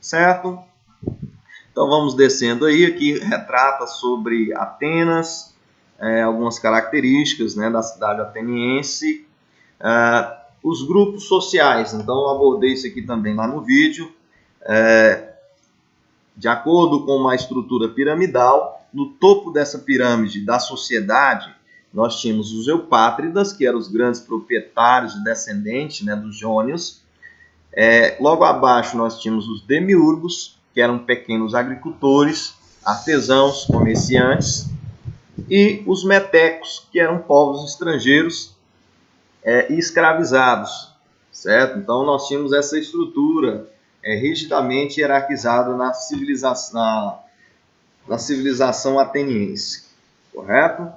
certo? Então vamos descendo aí, aqui retrata sobre Atenas, algumas características, né, da cidade ateniense, os grupos sociais. Então eu abordei isso aqui também lá no vídeo. De acordo com uma estrutura piramidal, no topo dessa pirâmide da sociedade, nós tínhamos os eupátridas, que eram os grandes proprietários e descendentes, né, dos jônios. Logo abaixo nós tínhamos os demiurgos, que eram pequenos agricultores, artesãos, comerciantes, e os metecos, que eram povos estrangeiros e escravizados, certo? Então nós tínhamos essa estrutura rigidamente hierarquizada na civilização ateniense, correto?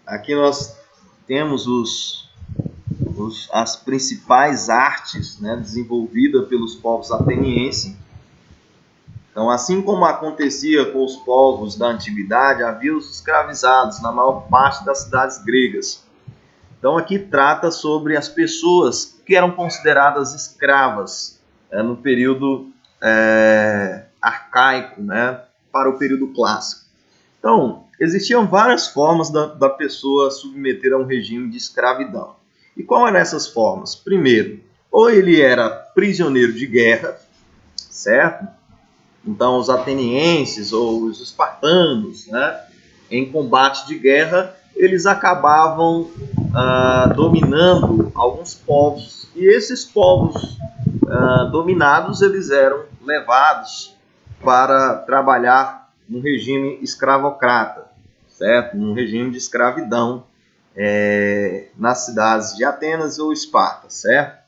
Aqui nós temos as principais artes, né, desenvolvidas pelos povos atenienses. Então, assim como acontecia com os povos da antiguidade, havia os escravizados na maior parte das cidades gregas. Então, aqui trata sobre as pessoas que eram consideradas escravas no período arcaico, né, para o período clássico. Então, existiam várias formas da pessoa submeter a um regime de escravidão. E quais eram essas formas? Primeiro, ou ele era prisioneiro de guerra, certo? Então, os atenienses ou os espartanos, né, em combate de guerra, eles acabavam dominando alguns povos. E esses povos dominados, eles eram levados para trabalhar num regime escravocrata, certo? Num regime de escravidão nas cidades de Atenas ou Esparta, certo?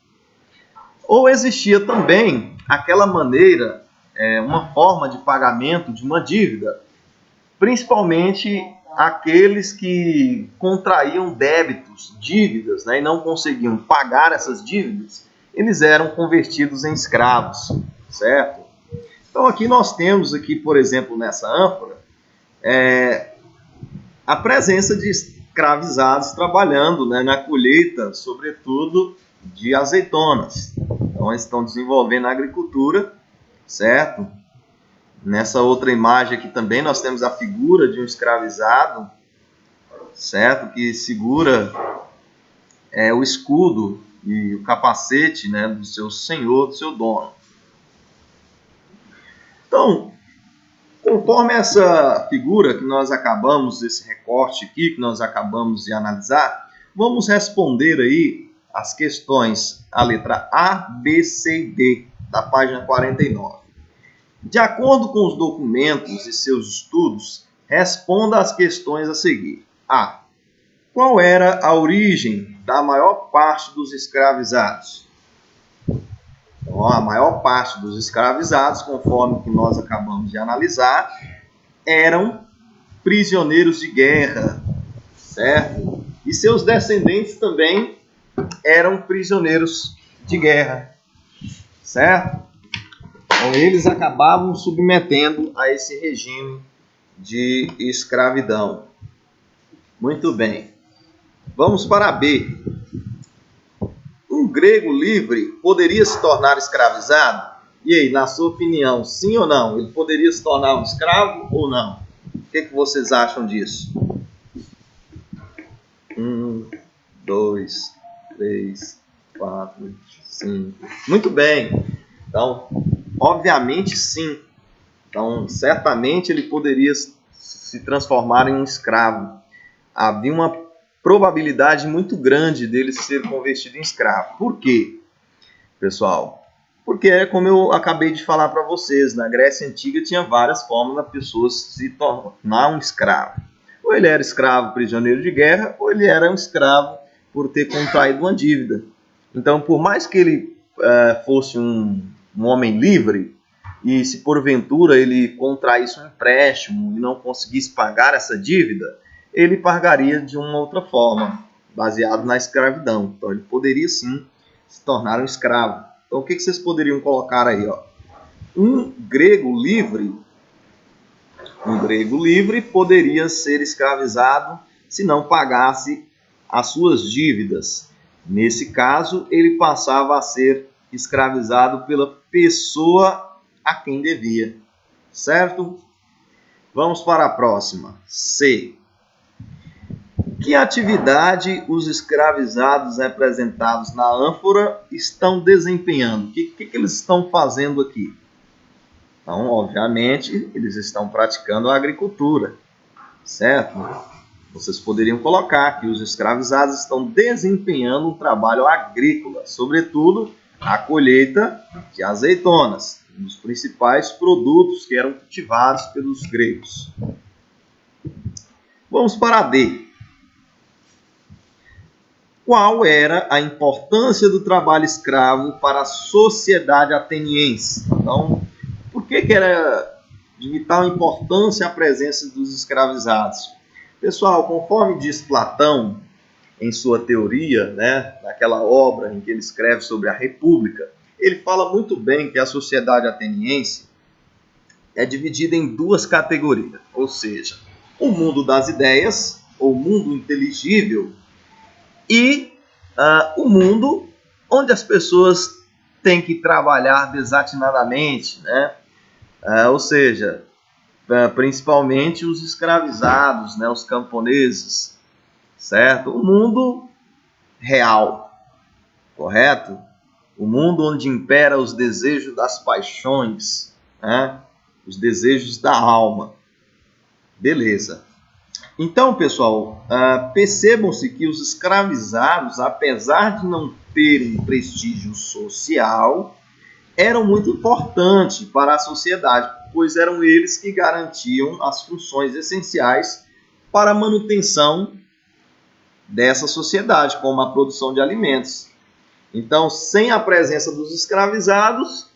Ou existia também aquela maneira, uma forma de pagamento de uma dívida, principalmente aqueles que contraíam débitos, dívidas, né, e não conseguiam pagar essas dívidas, eles eram convertidos em escravos, certo? Então aqui nós temos, aqui, por exemplo, nessa ânfora, a presença de escravizados trabalhando, né, na colheita, sobretudo, de azeitonas. Então eles estão desenvolvendo a agricultura, certo? Nessa outra imagem aqui também nós temos a figura de um escravizado, certo? Que segura o escudo e o capacete, né, do seu senhor, do seu dono. Então, conforme essa figura que nós acabamos, esse recorte aqui que nós acabamos de analisar, vamos responder aí as questões, a letra A, B, C e D, da página 49. De acordo com os documentos e seus estudos, responda às questões a seguir. A. Qual era a origem da maior parte dos escravizados? Então, a maior parte dos escravizados, conforme que nós acabamos de analisar, eram prisioneiros de guerra, certo? E seus descendentes também eram prisioneiros de guerra, certo? Então, eles acabavam submetendo a esse regime de escravidão. Muito bem. Vamos para B. Um grego livre poderia se tornar escravizado? E aí, na sua opinião, sim ou não? Ele poderia se tornar um escravo ou não? O que vocês acham disso? 1, 2, 3, 4, 5. Muito bem. Então, obviamente sim. Então, certamente ele poderia se transformar em um escravo. Havia uma probabilidade muito grande dele ser convertido em escravo. Por quê, pessoal? Porque é como eu acabei de falar para vocês, na Grécia Antiga tinha várias formas da pessoa se tornar um escravo. Ou ele era escravo prisioneiro de guerra, ou ele era um escravo por ter contraído uma dívida. Então, por mais que ele fosse um homem livre, e se porventura ele contraísse um empréstimo e não conseguisse pagar essa dívida, ele pagaria de uma outra forma, baseado na escravidão. Então ele poderia sim se tornar um escravo. Então o que vocês poderiam colocar aí? Um grego livre poderia ser escravizado se não pagasse as suas dívidas. Nesse caso, ele passava a ser escravizado pela pessoa a quem devia, certo? Vamos para a próxima. C. Que atividade os escravizados representados na ânfora estão desempenhando? O que eles estão fazendo aqui? Então, obviamente, eles estão praticando a agricultura, certo? Vocês poderiam colocar que os escravizados estão desempenhando um trabalho agrícola, sobretudo a colheita de azeitonas, um dos principais produtos que eram cultivados pelos gregos. Vamos para a D. Qual era a importância do trabalho escravo para a sociedade ateniense? Então, por que era de vital importância a presença dos escravizados? Pessoal, conforme diz Platão em sua teoria, naquela obra em que ele escreve sobre a República, ele fala muito bem que a sociedade ateniense é dividida em duas categorias, ou seja, o mundo das ideias, ou mundo inteligível, e o mundo onde as pessoas têm que trabalhar desatinadamente, ou seja, principalmente os escravizados, os camponeses, certo? O mundo real, correto? O mundo onde impera os desejos das paixões, os desejos da alma. Beleza. Então, pessoal, percebam-se que os escravizados, apesar de não terem prestígio social, eram muito importantes para a sociedade, pois eram eles que garantiam as funções essenciais para a manutenção dessa sociedade, como a produção de alimentos. Então, sem a presença dos escravizados,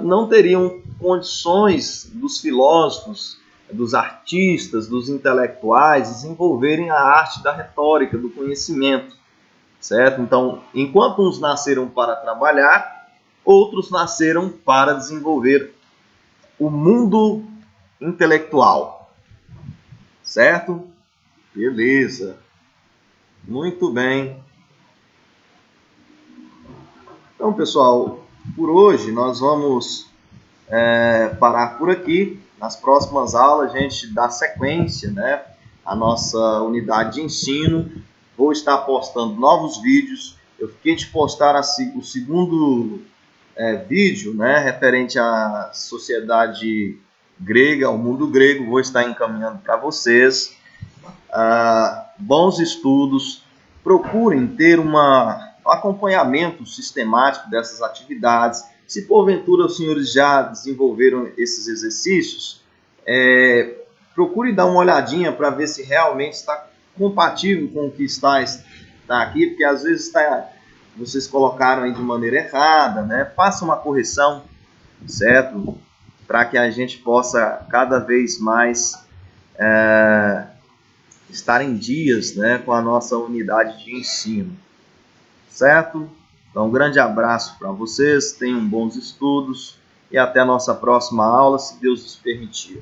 não teriam condições dos filósofos, dos artistas, dos intelectuais desenvolverem a arte da retórica, do conhecimento, certo? Então, enquanto uns nasceram para trabalhar, outros nasceram para desenvolver o mundo intelectual, certo? Beleza. Muito bem. Então, pessoal, por hoje nós vamos parar por aqui. Nas próximas aulas a gente dá sequência, à nossa unidade de ensino. Vou estar postando novos vídeos. Eu fiquei de postar o segundo vídeo, referente à sociedade grega, ao mundo grego. Vou estar encaminhando para vocês. Bons estudos. Procurem ter um acompanhamento sistemático dessas atividades. Se porventura os senhores já desenvolveram esses exercícios, procure dar uma olhadinha para ver se realmente está compatível com o que está aqui, porque às vezes vocês colocaram aí de maneira errada, Faça uma correção, certo? Para que a gente possa cada vez mais estar em dias, com a nossa unidade de ensino, certo? Então, um grande abraço para vocês, tenham bons estudos e até a nossa próxima aula, se Deus nos permitir.